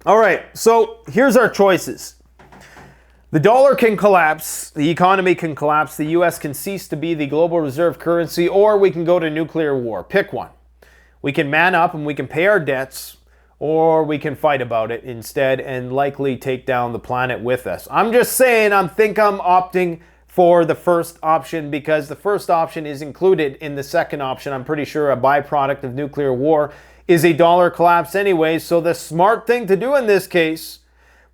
All right, so here's our choices. The dollar can collapse, the economy can collapse, the US can cease to be the global reserve currency, or we can go to nuclear war. Pick one. We can man up and we can pay our debts, or we can fight about it instead and likely take down the planet with us. I'm just saying, I'm opting for the first option because the first option is included in the second option. I'm pretty sure a byproduct of nuclear war is a dollar collapse anyway, so the smart thing to do in this case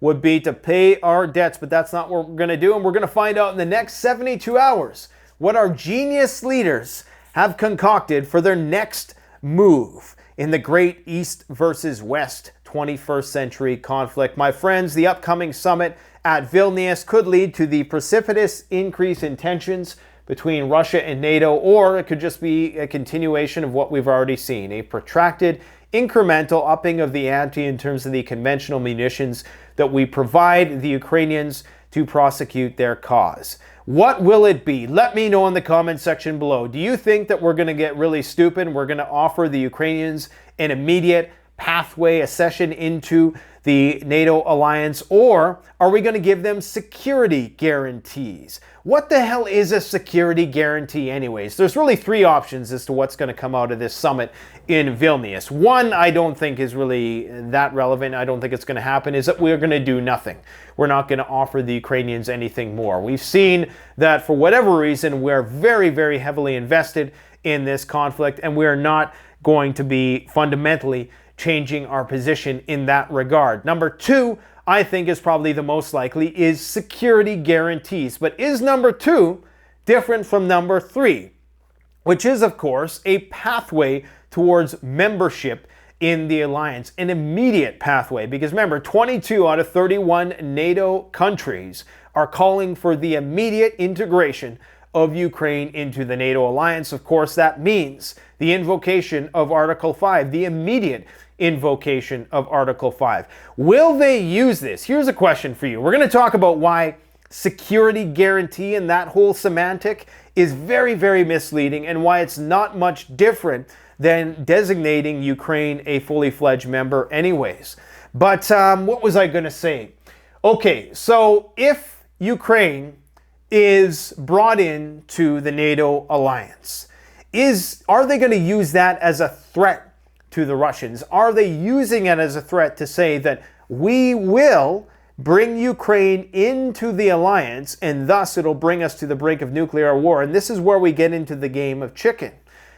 would be to pay our debts, but that's not what we're going to do, and we're going to find out in the next 72 hours what our genius leaders have concocted for their next move in the great East versus West 21st century conflict. My friends, the upcoming summit at Vilnius could lead to the precipitous increase in tensions between Russia and NATO, or it could just be a continuation of what we've already seen, a protracted, incremental upping of the ante in terms of the conventional munitions that we provide the Ukrainians to prosecute their cause. What will it be? Let me know in the comment section below. Do you think that we're going to get really stupid and we're going to offer the Ukrainians an immediate pathway, a session into the NATO alliance, or are we going to give them security guarantees? What the hell is a security guarantee anyways? There's really three options as to what's going to come out of this summit in Vilnius. One, I don't think is really that relevant. I don't think it's going to happen, is that we're going to do nothing. We're not going to offer the Ukrainians anything more. We've seen that for whatever reason, we're very, very heavily invested in this conflict, and we're not going to be fundamentally changing our position in that regard. Number two, I think is probably the most likely, is security guarantees. But is number two different from number three, which is, of course, a pathway towards membership in the alliance, an immediate pathway? Because remember, 22 out of 31 NATO countries are calling for the immediate integration of Ukraine into the NATO alliance. Of course, that means the invocation of Article 5, the immediate invocation of Article 5. Will they use this? Here's a question for you. We're going to talk about why security guarantee and that whole semantic is very, very misleading, and why it's not much different than designating Ukraine a fully fledged member anyways. But what was I going to say? Okay, so if Ukraine is brought into the NATO alliance, are they going to use that as a threat to the Russians? Are they using it as a threat to say that we will bring Ukraine into the alliance and thus it'll bring us to the brink of nuclear war? And this is where we get into the game of chicken,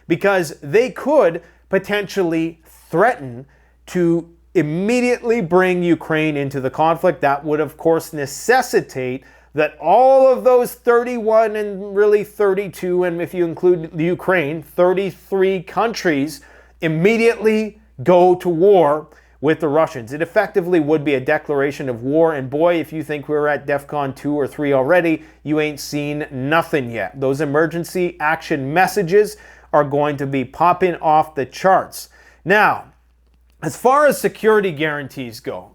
because they could potentially threaten to immediately bring Ukraine into the conflict. That would, of course, necessitate that all of those 31 and really 32, and if you include the Ukraine, 33 countries immediately go to war with the Russians. It effectively would be a declaration of war, and boy, if you think we're at DEFCON 2 or 3 already, you ain't seen nothing yet. Those emergency action messages are going to be popping off the charts. Now, as far as security guarantees go,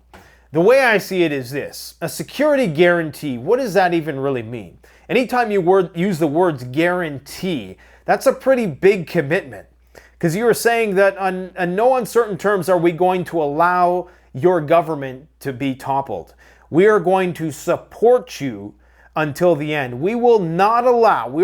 the way I see it is this. A security guarantee, what does that even really mean? Anytime you use the words guarantee, that's a pretty big commitment. Because you are saying that on no uncertain terms are we going to allow your government to be toppled. We are going to support you until the end. We will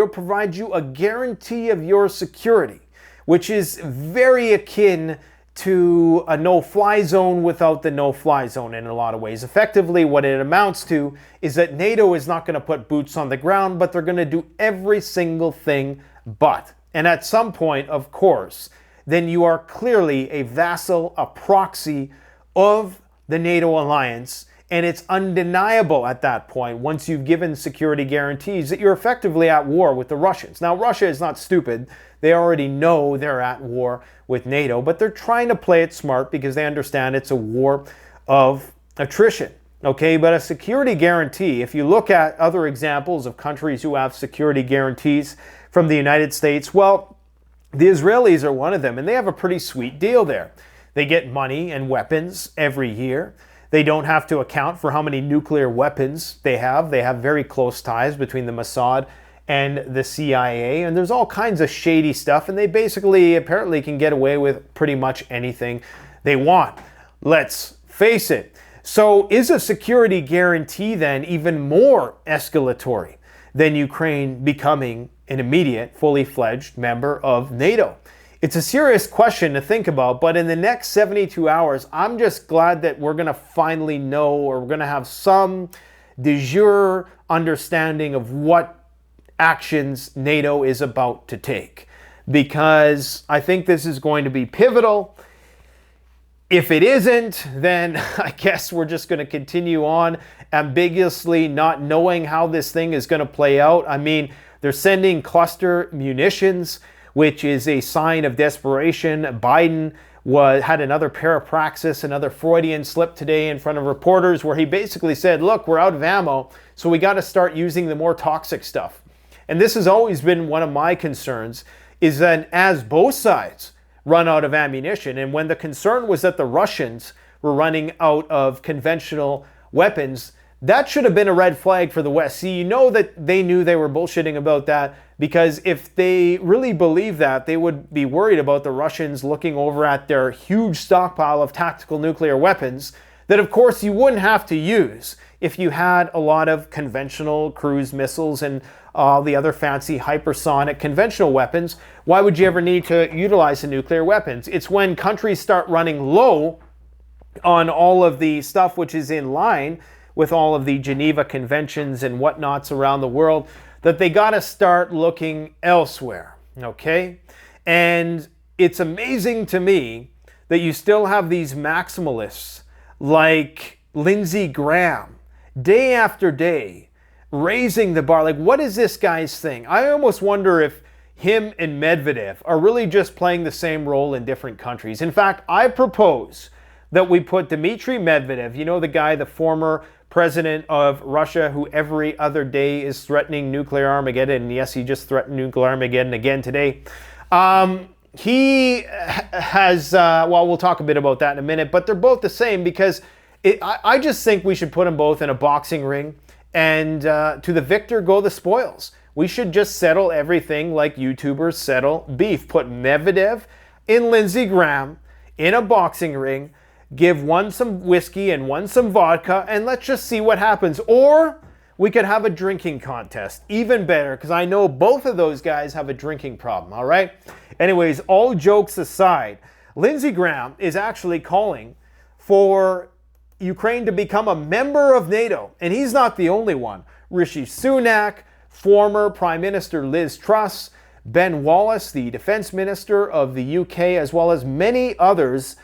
provide you a guarantee of your security, which is very akin to a no-fly zone without the no-fly zone in a lot of ways. Effectively, what it amounts to is that NATO is not going to put boots on the ground, but they're going to do every single thing but. And at some point, of course, then you are clearly a vassal, a proxy of the NATO alliance, and it's undeniable at that point, once you've given security guarantees, that you're effectively at war with the Russians. Now, Russia is not stupid. They already know they're at war with NATO, but they're trying to play it smart because they understand it's a war of attrition. Okay, but a security guarantee, if you look at other examples of countries who have security guarantees from the United States, well, the Israelis are one of them, and they have a pretty sweet deal there. They get money and weapons every year. They don't have to account for how many nuclear weapons they have. They have very close ties between the Mossad and the CIA, and there's all kinds of shady stuff, and they basically apparently can get away with pretty much anything they want. Let's face it. So is a security guarantee then even more escalatory than Ukraine becoming an immediate, fully fledged member of NATO? It's a serious question to think about, but in the next 72 hours, I'm just glad that we're going to finally know, or we're going to have some de jure understanding of what actions NATO is about to take, because I think this is going to be pivotal. If it isn't, then I guess we're just going to continue on ambiguously not knowing how this thing is going to play out. I mean, they're sending cluster munitions, which is a sign of desperation. Biden had another parapraxis, another Freudian slip today in front of reporters, where he basically said, look, we're out of ammo, so we got to start using the more toxic stuff. And this has always been one of my concerns, is that as both sides run out of ammunition, and when the concern was that the Russians were running out of conventional weapons, that should have been a red flag for the West. See, you know that they knew they were bullshitting about that, because if they really believed that, they would be worried about the Russians looking over at their huge stockpile of tactical nuclear weapons that, of course, you wouldn't have to use if you had a lot of conventional cruise missiles and all the other fancy hypersonic conventional weapons. Why would you ever need to utilize the nuclear weapons? It's when countries start running low on all of the stuff which is in line with all of the Geneva Conventions and whatnots around the world that they got to start looking elsewhere, okay? And it's amazing to me that you still have these maximalists like Lindsey Graham, day after day, raising the bar. Like, what is this guy's thing? I almost wonder if him and Medvedev are really just playing the same role in different countries. In fact, I propose that we put Dmitry Medvedev, you know, the guy, the former president of Russia, who every other day is threatening nuclear Armageddon. And yes, he just threatened nuclear Armageddon again today. He has, well, we'll talk a bit about that in a minute, but they're both the same, because I just think we should put them both in a boxing ring, and to the victor go the spoils. We should just settle everything like YouTubers settle beef. Put Medvedev and Lindsey Graham in a boxing ring, give one some whiskey and one some vodka, and let's just see what happens. Or we could have a drinking contest. Even better, because I know both of those guys have a drinking problem, all right? Anyways, all jokes aside, Lindsey Graham is actually calling for Ukraine to become a member of NATO. And he's not the only one. Rishi Sunak, former Prime Minister Liz Truss, Ben Wallace, the Defense Minister of the UK, as well as many others,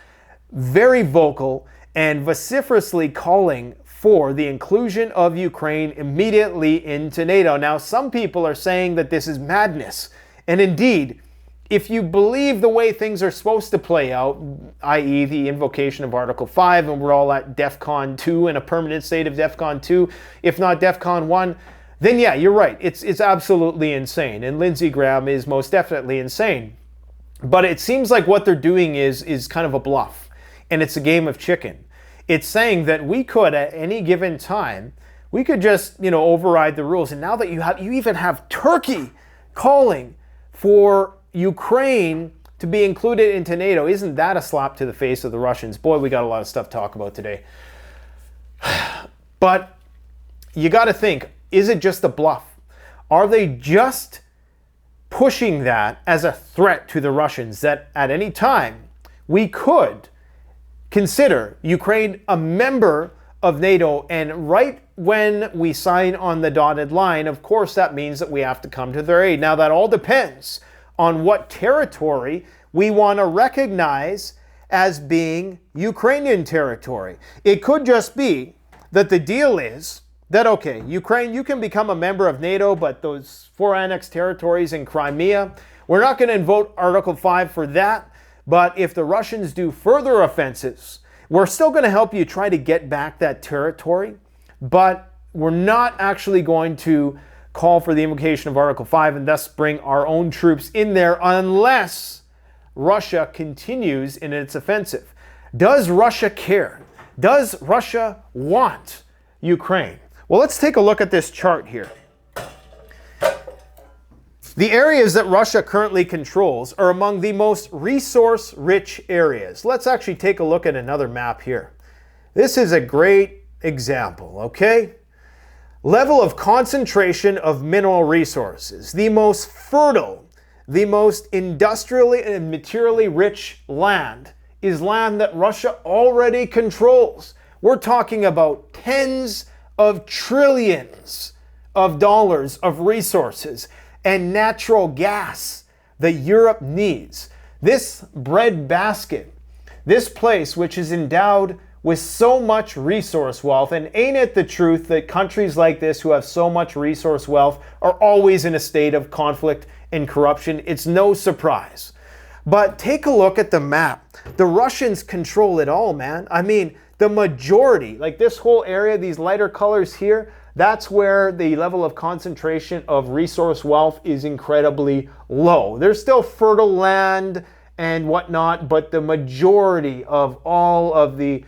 very vocal and vociferously calling for the inclusion of Ukraine immediately into NATO. Now, some people are saying that this is madness. And indeed, if you believe the way things are supposed to play out, i.e. the invocation of Article 5, and we're all at DEFCON 2, in a permanent state of DEFCON 2, if not DEFCON 1, then yeah, you're right. It's absolutely insane. And Lindsey Graham is most definitely insane. But it seems like what they're doing is kind of a bluff. And it's a game of chicken. It's saying that we could, at any given time, we could just, override the rules. And now that you even have Turkey calling for Ukraine to be included into NATO, isn't that a slap to the face of the Russians? Boy, we got a lot of stuff to talk about today. But you got to think, is it just a bluff? Are they just pushing that as a threat to the Russians, that at any time we could consider Ukraine a member of NATO, and right when we sign on the dotted line, of course, that means that we have to come to their aid. Now, that all depends on what territory we want to recognize as being Ukrainian territory. It could just be that the deal is that, okay, Ukraine, you can become a member of NATO, but those 4 annexed territories in Crimea, we're not going to invoke Article 5 for that. But if the Russians do further offenses, we're still going to help you try to get back that territory, but we're not actually going to call for the invocation of Article 5 and thus bring our own troops in there unless Russia continues in its offensive. Does Russia care? Does Russia want Ukraine? Well, let's take a look at this chart here. The areas that Russia currently controls are among the most resource-rich areas. Let's actually take a look at another map here. This is a great example, okay? Level of concentration of mineral resources. The most fertile, the most industrially and materially rich land is land that Russia already controls. We're talking about tens of trillions of dollars of resources and natural gas that Europe needs. This breadbasket, this place which is endowed with so much resource wealth, and ain't it the truth that countries like this who have so much resource wealth are always in a state of conflict and corruption? It's no surprise. But take a look at the map. The Russians control it all, man. I mean, the majority, like this whole area, these lighter colors here, that's where the level of concentration of resource wealth is incredibly low. There's still fertile land and whatnot, but the majority of all of the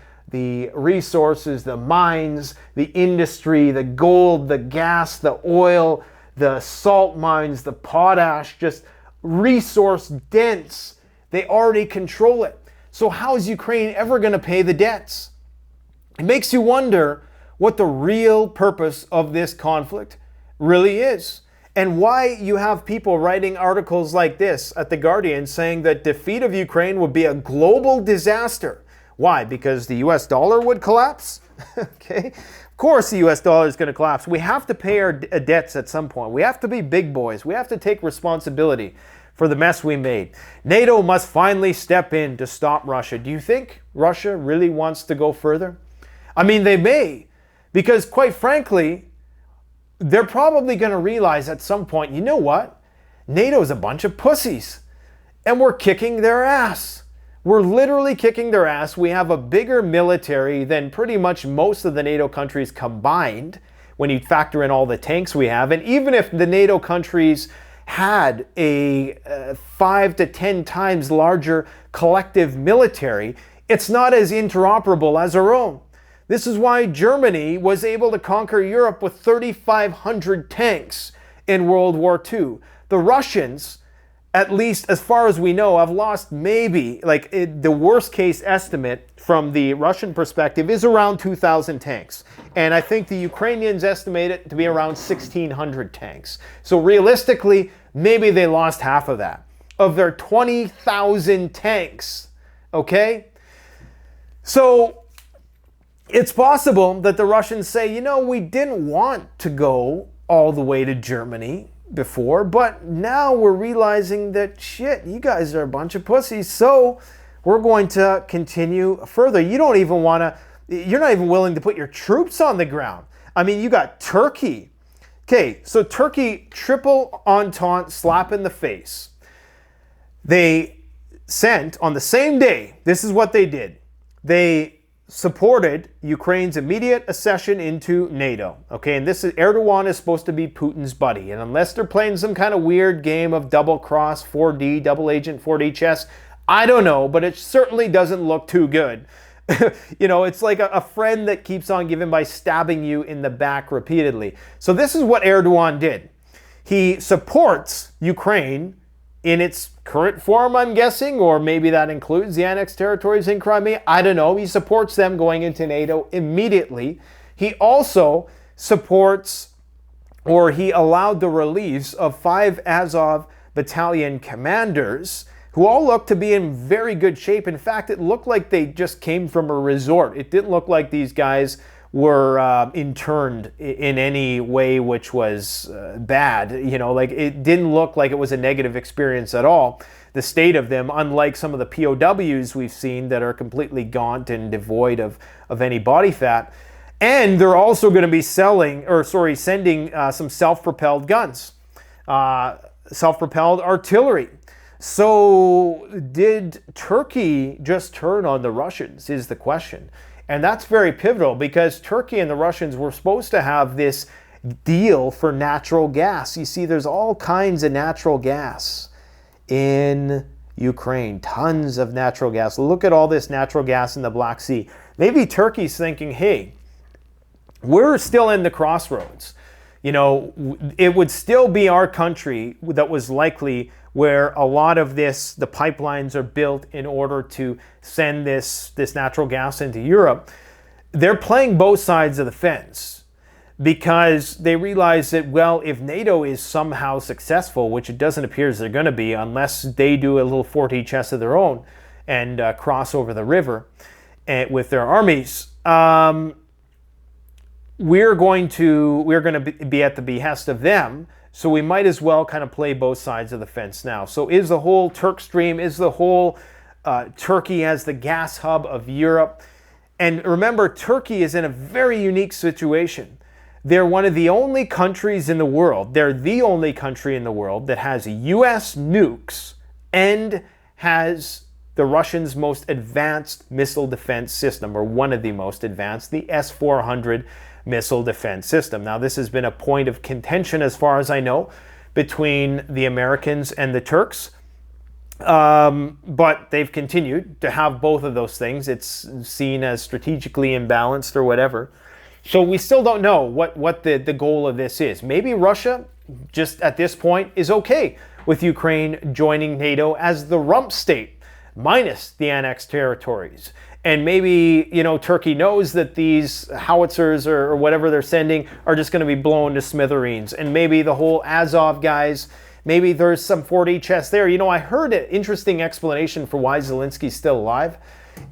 resources, the mines, the industry, the gold, the gas, the oil, the salt mines, the potash, just resource dense. They already control it. So how is Ukraine ever going to pay the debts? It makes you wonder what the real purpose of this conflict really is, and why you have people writing articles like this at The Guardian saying that defeat of Ukraine would be a global disaster. Why? Because the US dollar would collapse? Okay. Of course the US dollar is going to collapse. We have to pay our debts at some point. We have to be big boys. We have to take responsibility for the mess we made. NATO must finally step in to stop Russia. Do you think Russia really wants to go further? I mean, they may, because quite frankly, they're probably going to realize at some point, you know what? NATO's a bunch of pussies, and we're kicking their ass. We're literally kicking their ass. We have a bigger military than pretty much most of the NATO countries combined when you factor in all the tanks we have. And even if the NATO countries had a 5 to 10 times larger collective military, it's not as interoperable as our own. This is why Germany was able to conquer Europe with 3,500 tanks in World War II. The Russians, at least as far as we know, have lost maybe, the worst case estimate from the Russian perspective is around 2,000 tanks. And I think the Ukrainians estimate it to be around 1,600 tanks. So realistically, maybe they lost half of that, of their 20,000 tanks, okay? So it's possible that the Russians say, you know, we didn't want to go all the way to Germany before, but now we're realizing that, shit, you guys are a bunch of pussies, so we're going to continue further. You don't even want to, you're not even willing to put your troops on the ground. I mean, you got Turkey. Okay, so Turkey, triple entente slap in the face. They sent, on the same day, this is what they did. They supported Ukraine's immediate accession into NATO. Okay, and this is, Erdogan is supposed to be Putin's buddy. And unless they're playing some kind of weird game of double cross, 4D, double agent 4D chess, I don't know, but it certainly doesn't look too good. You know, it's like a friend that keeps on giving by stabbing you in the back repeatedly. So this is what Erdogan did. He supports Ukraine in its current form, I'm guessing, or maybe that includes the annexed territories in Crimea. I don't know. He supports them going into NATO immediately. He also supports, or he allowed the release of 5 Azov battalion commanders who all looked to be in very good shape. In fact, it looked like they just came from a resort. It didn't look like these guys were interned in any way which was bad. You know, like it didn't look like it was a negative experience at all. The state of them, unlike some of the POWs we've seen that are completely gaunt and devoid of any body fat. And they're also going to be sending some self-propelled guns, self-propelled artillery. So did Turkey just turn on the Russians is the question. And that's very pivotal because Turkey and the Russians were supposed to have this deal for natural gas. You see, there's all kinds of natural gas in Ukraine, tons of natural gas. Look at all this natural gas in the Black Sea. Maybe Turkey's thinking, hey, we're still in the crossroads. You know, it would still be our country that was likely where a lot of the pipelines are built in order to send this natural gas into Europe. they're playing both sides of the fence because they realize that, well, if NATO is somehow successful, which it doesn't appear as they're going to be unless they do a little Forty chest of their own and cross over the river with their armies, we're going to be at the behest of them. So we might as well kind of play both sides of the fence now. So is the whole Turk Stream, is the whole Turkey as the gas hub of Europe? And remember, Turkey is in a very unique situation. They're one of the only countries in the world, they're the only country in the world that has US nukes and has the Russians' most advanced missile defense system, or one of the most advanced, the S-400 missile defense system. Now, this has been a point of contention, as far as I know, between the Americans and the Turks. But they've continued to have both of those things. It's seen as strategically imbalanced or whatever. So we still don't know what the goal of this is. Maybe Russia, just at this point, is okay with Ukraine joining NATO as the rump state, minus the annexed territories. And maybe, Turkey knows that these howitzers or whatever they're sending are just going to be blown to smithereens. And maybe the whole Azov guys, maybe there's some 40 chests there. I heard an interesting explanation for why Zelensky's still alive.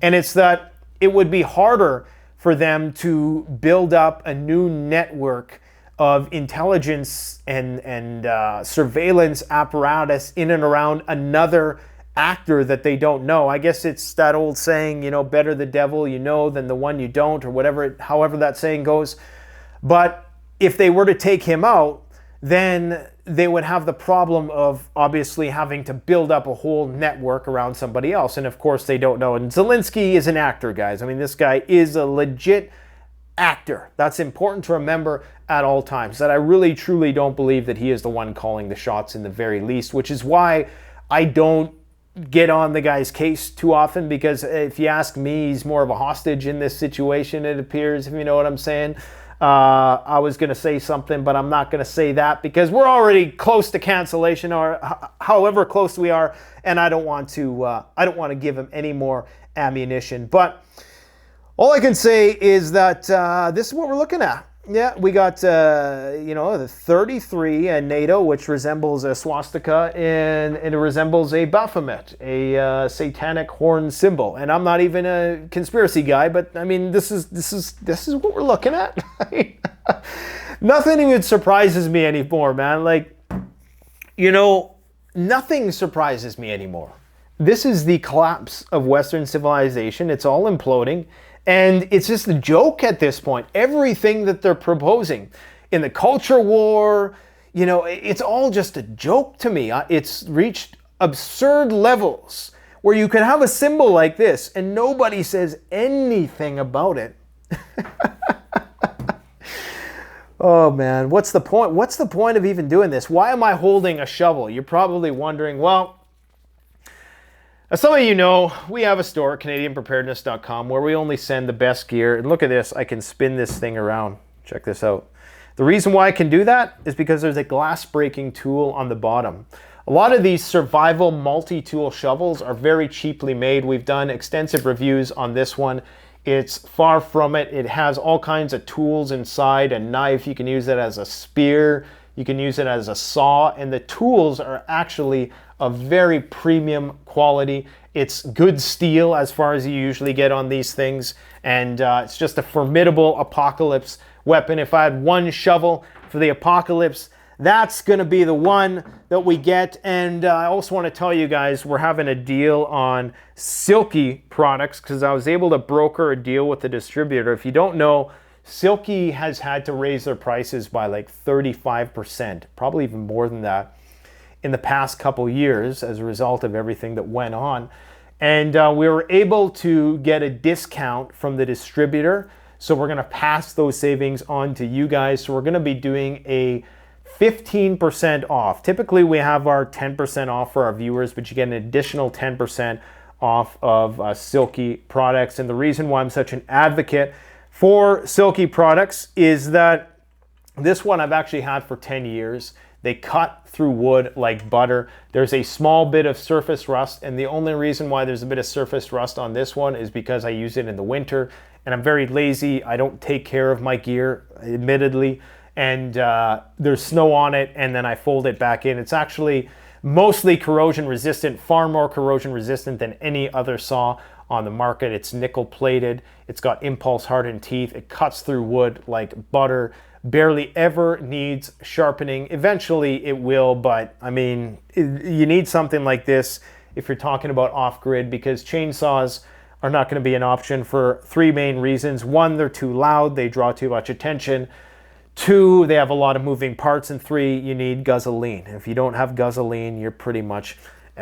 And it's that it would be harder for them to build up a new network of intelligence and surveillance apparatus in and around another actor that they don't know. I guess it's that old saying, better the devil you know than the one you don't, or whatever, however that saying goes. But if they were to take him out, then they would have the problem of obviously having to build up a whole network around somebody else. And of course they don't know. And Zelensky is an actor, guys. I mean, this guy is a legit actor. That's important to remember at all times, that I really truly don't believe that he is the one calling the shots in the very least, which is why I don't get on the guy's case too often, because if you ask me, he's more of a hostage in this situation, it appears, if you know what I'm saying. I was going to say something, but I'm not going to say that because we're already close to cancellation, or however close we are, and I don't want to give him any more ammunition. But all I can say is that this is what we're looking at. Yeah, we got, the 33 and NATO, which resembles a swastika, and it resembles a Baphomet, a satanic horn symbol. And I'm not even a conspiracy guy, but I mean, this is what we're looking at. Nothing even surprises me anymore, man. Nothing surprises me anymore. This is the collapse of Western civilization. It's all imploding. And it's just a joke at this point. Everything that they're proposing in the culture war, it's all just a joke to me. It's reached absurd levels where you can have a symbol like this and nobody says anything about it. Oh man, what's the point? What's the point of even doing this? Why am I holding a shovel? You're probably wondering, well, as some of you know, we have a store, CanadianPreparedness.com, where we only send the best gear. And look at this, I can spin this thing around. Check this out. The reason why I can do that is because there's a glass breaking tool on the bottom. A lot of these survival multi-tool shovels are very cheaply made. We've done extensive reviews on this one. It's far from it. It has all kinds of tools inside, a knife. You can use it as a spear. You can use it as a saw. And the tools are actually of very premium quality. It's good steel as far as you usually get on these things. And it's just a formidable apocalypse weapon. If I had one shovel for the apocalypse, that's going to be the one that we get. And I also want to tell you guys, we're having a deal on Silky Products because I was able to broker a deal with the distributor. If you don't know, Silky has had to raise their prices by like 35%, probably even more than that, in the past couple years as a result of everything that went on. And we were able to get a discount from the distributor. So we're going to pass those savings on to you guys. So we're going to be doing a 15% off. Typically we have our 10% off for our viewers, but you get an additional 10% off of Silky Products. And the reason why I'm such an advocate for Silky Products is that this one I've actually had for 10 years. They cut through wood like butter. There's a small bit of surface rust, and the only reason why there's a bit of surface rust on this one is because I use it in the winter and I'm very lazy. I don't take care of my gear, admittedly, and there's snow on it, and then I fold it back in. It's actually mostly corrosion resistant, far more corrosion resistant than any other saw on the market. It's nickel plated. It's got impulse hardened teeth. It cuts through wood like butter. Barely ever needs sharpening. Eventually it will, but I mean, you need something like this if you're talking about off-grid, because chainsaws are not going to be an option for three main reasons. One, they're too loud. They draw too much attention. Two, they have a lot of moving parts. And three, you need gasoline. If you don't have gasoline, you're pretty much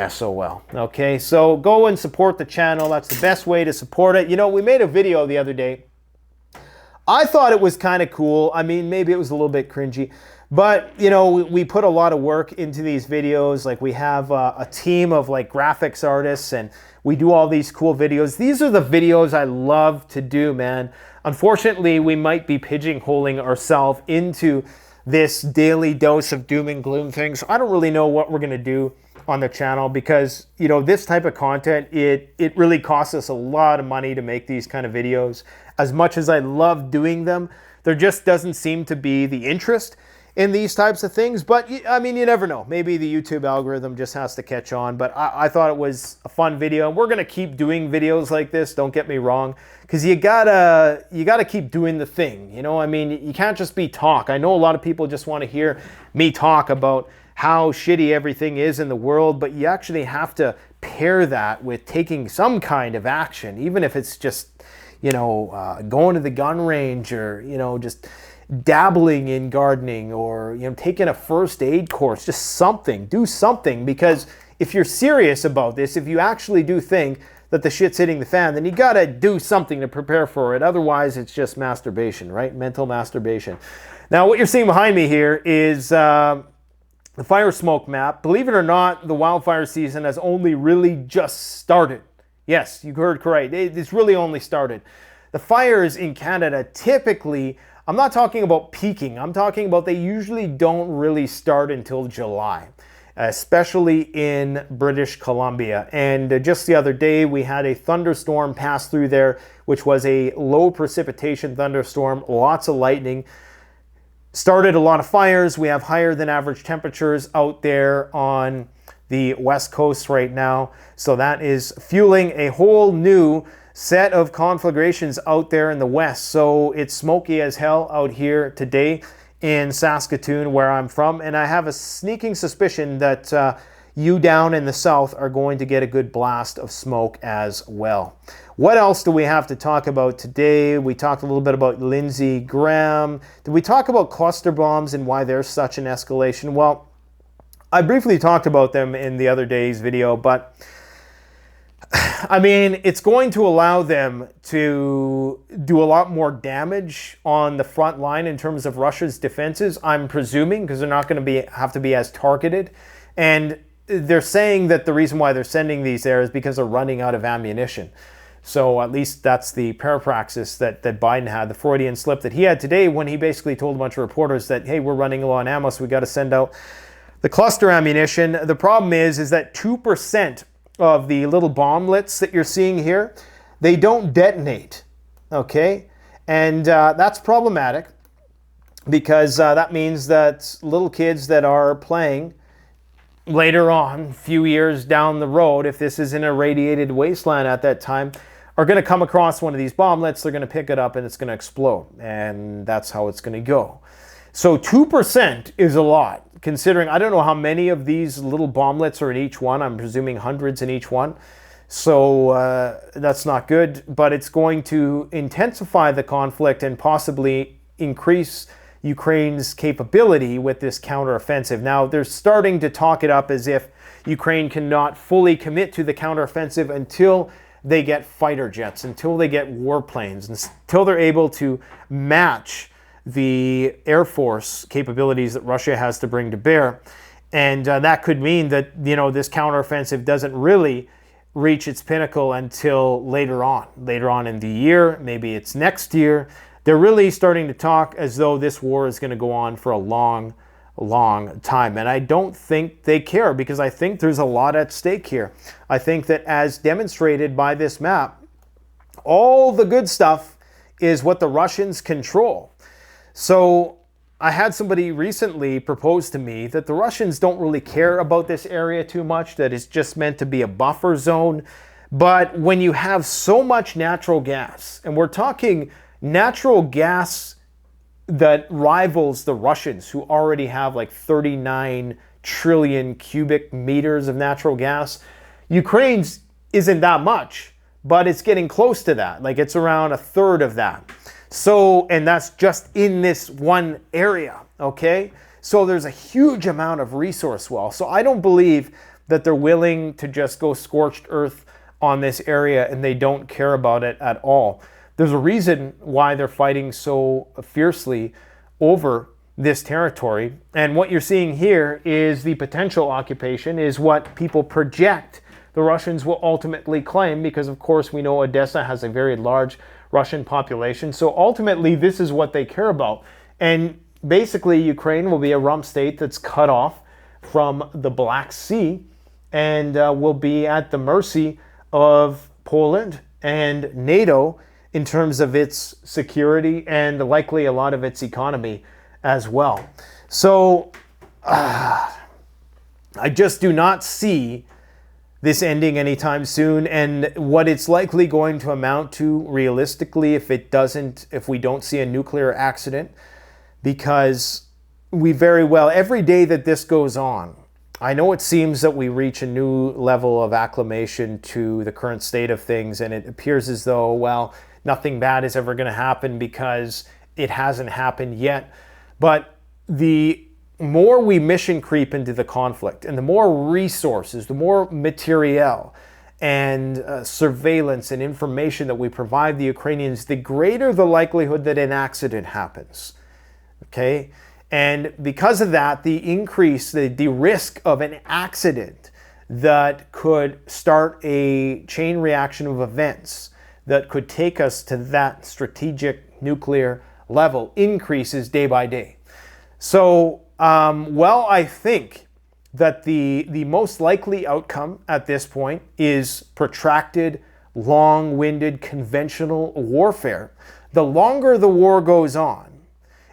SOL. Okay, so go and support the channel. That's the best way to support it. You know, we made a video the other day. I thought it was kind of cool. I mean, maybe it was a little bit cringy, but you know, we put a lot of work into these videos. Like, we have a team of like graphics artists, and we do all these cool videos. These are the videos I love to do, man. Unfortunately, we might be pigeonholing ourselves into this daily dose of doom and gloom things. I don't really know what we're gonna do on the channel, because you know, this type of content, it really costs us a lot of money to make these kind of videos. As much as I love doing them, there just doesn't seem to be the interest in these types of things. But I mean, you never know. Maybe the YouTube algorithm just has to catch on. But I thought it was a fun video. We're gonna keep doing videos like this, don't get me wrong, because you gotta keep doing the thing. You know, I mean, you can't just be talk. I know a lot of people just want to hear me talk about how shitty everything is in the world, but you actually have to pair that with taking some kind of action, even if it's just, you know, going to the gun range, or, you know, just dabbling in gardening, or, you know, taking a first aid course, just something. Do something, because if you're serious about this, if you actually do think that the shit's hitting the fan, then you gotta do something to prepare for it. Otherwise, it's just masturbation, right? Mental masturbation. Now, what you're seeing behind me here is the fire smoke map. Believe it or not, the wildfire season has only really just started. Yes, you heard correct. It's really only started. The fires in Canada typically, I'm not talking about peaking. I'm talking about they usually don't really start until July, especially in British Columbia. And just the other day, we had a thunderstorm pass through there, which was a low precipitation thunderstorm, lots of lightning. Started a lot of fires. We have higher than average temperatures out there on the West Coast right now. So that is fueling a whole new set of conflagrations out there in the West. So it's smoky as hell out here today in Saskatoon, where I'm from. And I have a sneaking suspicion that you down in the South are going to get a good blast of smoke as well. What else do we have to talk about today? We talked a little bit about Lindsey Graham. Did we talk about cluster bombs and why there's such an escalation? Well, I briefly talked about them in the other day's video, but I mean, it's going to allow them to do a lot more damage on the front line in terms of Russia's defenses, I'm presuming, because they're not going to have to be as targeted. And they're saying that the reason why they're sending these there is because they're running out of ammunition. So at least that's the parapraxis that Biden had, the Freudian slip that he had today, when he basically told a bunch of reporters that, hey, we're running low on ammo, so we got to send out the cluster ammunition. The problem is that 2% of the little bomblets that you're seeing here, they don't detonate, okay? And that's problematic, because that means that little kids that are playing later on, a few years down the road, if this is in a radiated wasteland at that time, are going to come across one of these bomblets, they're going to pick it up and it's going to explode. And that's how it's going to go. So 2% is a lot, considering I don't know how many of these little bomblets are in each one. I'm presuming hundreds in each one. So that's not good, but it's going to intensify the conflict and possibly increase Ukraine's capability with this counteroffensive. Now, they're starting to talk it up as if Ukraine cannot fully commit to the counteroffensive until they get fighter jets, until they get warplanes, until they're able to match the Air Force capabilities that Russia has to bring to bear. And that could mean that, you know, this counteroffensive doesn't really reach its pinnacle until later on in the year. Maybe it's next year. They're really starting to talk as though this war is going to go on for a long time. And I don't think they care, because I think there's a lot at stake here. I think that, as demonstrated by this map, all the good stuff is what the Russians control. So I had somebody recently propose to me that the Russians don't really care about this area too much, that it's just meant to be a buffer zone. But when you have so much natural gas, and we're talking natural gas that rivals the Russians, who already have like 39 trillion cubic meters of natural gas. Ukraine's isn't that much, but it's getting close to that. Like it's around a third of that. So, and that's just in this one area, okay? So there's a huge amount of resource wealth. So I don't believe that they're willing to just go scorched earth on this area and they don't care about it at all. There's a reason why they're fighting so fiercely over this territory. And what you're seeing here is the potential occupation, is what people project the Russians will ultimately claim, because of course we know Odessa has a very large Russian population. So ultimately this is what they care about. And basically Ukraine will be a rump state that's cut off from the Black Sea and will be at the mercy of Poland and NATO in terms of its security and likely a lot of its economy as well. So I just do not see this ending anytime soon, and what it's likely going to amount to realistically if we don't see a nuclear accident, because we very well, every day that this goes on, I know it seems that we reach a new level of acclimation to the current state of things, and it appears as though, well, nothing bad is ever going to happen because it hasn't happened yet. But the more we mission creep into the conflict, and the more resources, the more materiel and surveillance and information that we provide the Ukrainians, the greater the likelihood that an accident happens. Okay? And because of that, the risk of an accident that could start a chain reaction of events that could take us to that strategic nuclear level increases day by day. So, I think that the most likely outcome at this point is protracted, long-winded, conventional warfare. The longer the war goes on,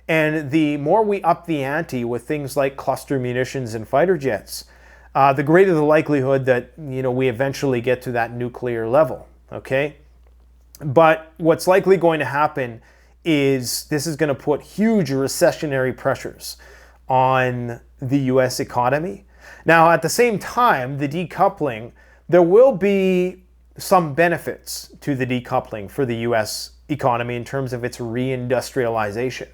and the more we up the ante with things like cluster munitions and fighter jets, the greater the likelihood that we eventually get to that nuclear level. Okay, but what's likely going to happen is this is going to put huge recessionary pressures on the U.S. economy. Now, at the same time, the decoupling, there will be some benefits to the decoupling for the U.S. economy in terms of its reindustrialization.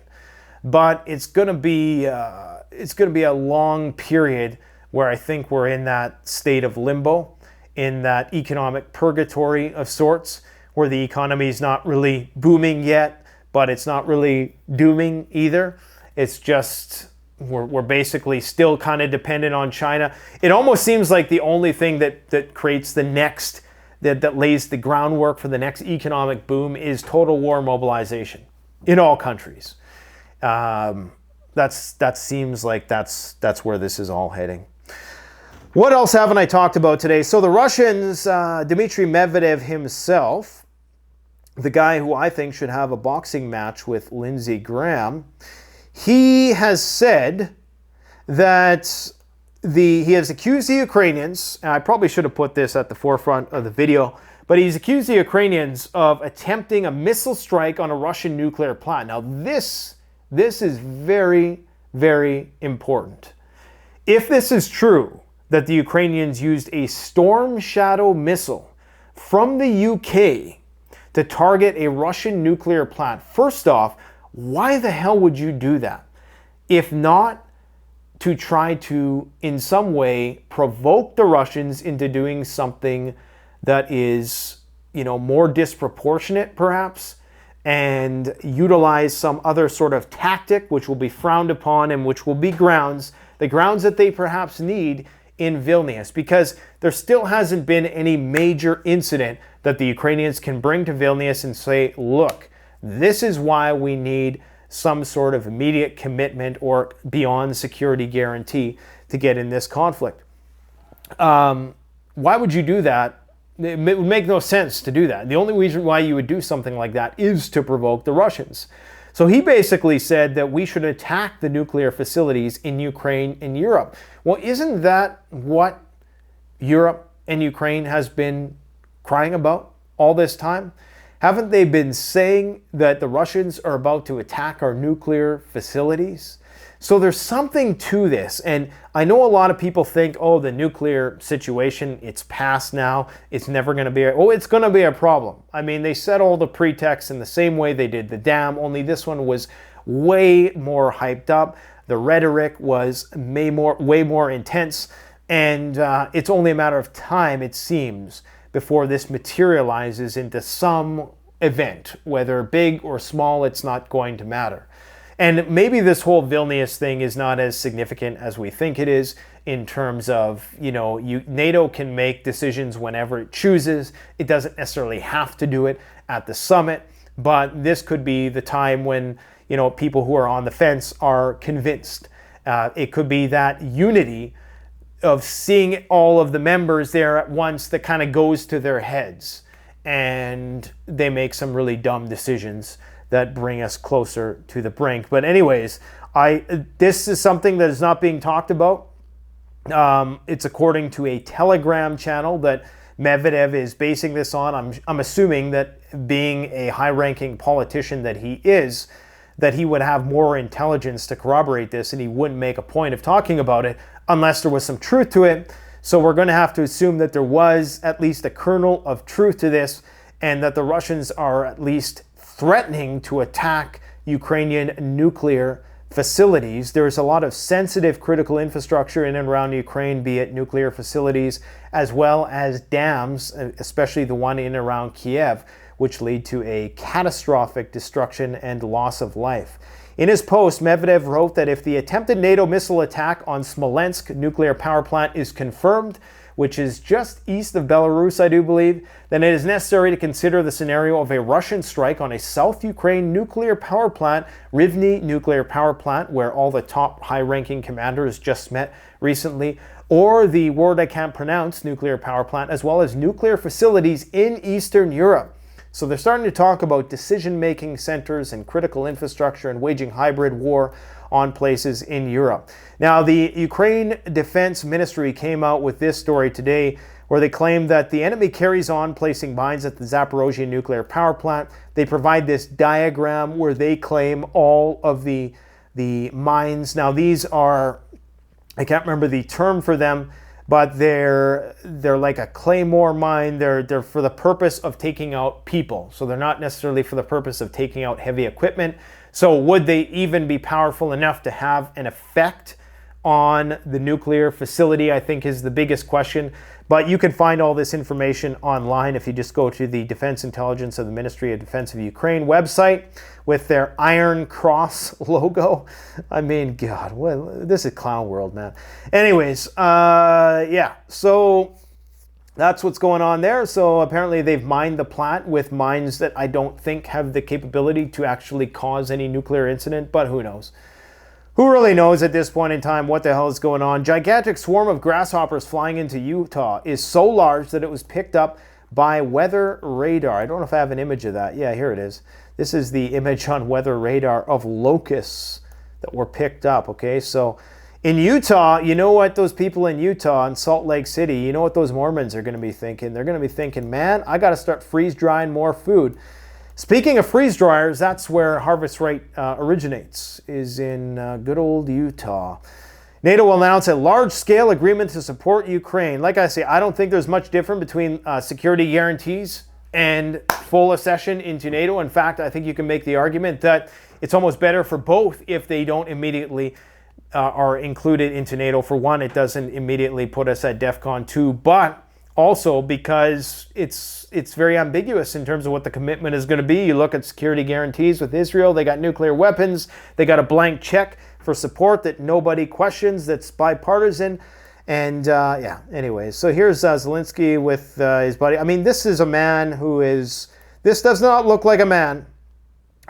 But it's going to be a long period where I think we're in that state of limbo, in that economic purgatory of sorts, where the economy is not really booming yet, but it's not really dooming either. It's just we're basically still kind of dependent on China. It almost seems like the only thing that creates the next, that lays the groundwork for the next economic boom is total war mobilization in all countries. That seems like that's where this is all heading. What else haven't I talked about today? So the Russians, Dmitry Medvedev himself, the guy who I think should have a boxing match with Lindsey Graham, he has said that he has accused the Ukrainians, and I probably should have put this at the forefront of the video, but he's accused the Ukrainians of attempting a missile strike on a Russian nuclear plant. Now this is very, very important. If this is true, that the Ukrainians used a Storm Shadow missile from the UK to target a Russian nuclear plant, first off, why the hell would you do that? If not to try to, in some way, provoke the Russians into doing something that is, more disproportionate, perhaps, and utilize some other sort of tactic which will be frowned upon and which will be the grounds that they perhaps need in Vilnius, because there still hasn't been any major incident that the Ukrainians can bring to Vilnius and say, look, this is why we need some sort of immediate commitment or beyond security guarantee to get in this conflict. Why would you do that It would make no sense to do that. The only reason why you would do something like that is to provoke the Russians. So he basically said that we should attack the nuclear facilities in Ukraine and Europe. Well, isn't that what Europe and Ukraine has been crying about all this time? Haven't they been saying that the Russians are about to attack our nuclear facilities? So there's something to this. And I know a lot of people think, oh, the nuclear situation, it's past now. It's never going to be, it's going to be a problem. I mean, they set all the pretexts in the same way they did the dam, only this one was way more hyped up. The rhetoric was way more intense. And it's only a matter of time, it seems, before this materializes into some event. Whether big or small, it's not going to matter. And maybe this whole Vilnius thing is not as significant as we think it is in terms of, NATO can make decisions whenever it chooses. It doesn't necessarily have to do it at the summit, but this could be the time when, people who are on the fence are convinced. It could be that unity of seeing all of the members there at once that kind of goes to their heads, and they make some really dumb decisions that bring us closer to the brink. But anyways, this is something that is not being talked about. It's according to a Telegram channel that Medvedev is basing this on. I'm assuming that being a high-ranking politician that he is, that he would have more intelligence to corroborate this, and he wouldn't make a point of talking about it unless there was some truth to it. So we're going to have to assume that there was at least a kernel of truth to this, and that the Russians are at least threatening to attack Ukrainian nuclear facilities. There's a lot of sensitive critical infrastructure in and around Ukraine, be it nuclear facilities as well as dams, especially the one in and around Kiev, which lead to a catastrophic destruction and loss of life. In his post, Medvedev wrote that if the attempted NATO missile attack on Smolensk nuclear power plant is confirmed, which is just east of Belarus, I do believe, then it is necessary to consider the scenario of a Russian strike on a South Ukraine nuclear power plant, Rivne nuclear power plant, where all the top high-ranking commanders just met recently, or the word I can't pronounce, nuclear power plant, as well as nuclear facilities in Eastern Europe. So they're starting to talk about decision-making centers and critical infrastructure and waging hybrid war on places in Europe. Now, the Ukraine Defense Ministry came out with this story today where they claim that the enemy carries on placing mines at the Zaporozhye nuclear power plant. They provide this diagram where they claim all of the mines. Now, these are, I can't remember the term for them, but they're like a claymore mine. They're for the purpose of taking out people. So they're not necessarily for the purpose of taking out heavy equipment. So would they even be powerful enough to have an effect on the nuclear facility, I think is the biggest question. But you can find all this information online if you just go to the Defense Intelligence of the Ministry of Defense of Ukraine website with their Iron Cross logo. I mean, God, this is clown world, man. Anyways, yeah, so that's what's going on there. So apparently they've mined the plant with mines that I don't think have the capability to actually cause any nuclear incident, but who knows? Who really knows at this point in time what the hell is going on? Gigantic swarm of grasshoppers flying into Utah is so large that it was picked up by weather radar. I don't know if I have an image of that. Yeah, here it is. This is the image on weather radar of locusts that were picked up, okay? So in Utah, you know what those people in Utah and Salt Lake City, you know what those Mormons are going to be thinking? They're going to be thinking, man, I got to start freeze-drying more food. Speaking of freeze dryers, that's where Harvest Right originates, is in good old Utah. NATO will announce a large-scale agreement to support Ukraine. Like I say, I don't think there's much different between security guarantees and full accession into NATO. In fact, I think you can make the argument that it's almost better for both if they don't immediately are included into NATO. For one, it doesn't immediately put us at DEFCON 2, but also because it's very ambiguous in terms of what the commitment is going to be. You look at security guarantees with Israel, they got nuclear weapons, they got a blank check for support that nobody questions, that's bipartisan. And yeah, anyways, so here's Zelensky with his buddy. I mean, this is a man who is, this does not look like a man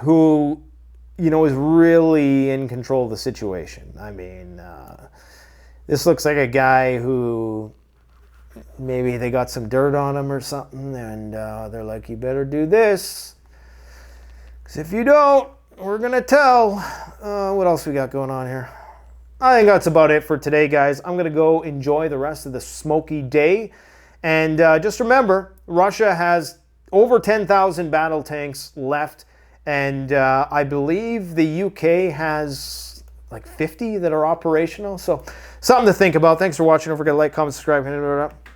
who, you know, is really in control of the situation. I mean, this looks like a guy who maybe they got some dirt on them or something, and they're like, you better do this, because if you don't, we're going to tell. What else we got going on here? I think that's about it for today, guys. I'm going to go enjoy the rest of the smoky day. And just remember, Russia has over 10,000 battle tanks left. And I believe the UK has like 50 that are operational. So something to think about. Thanks for watching. Don't forget to like, comment, subscribe, and hit it up.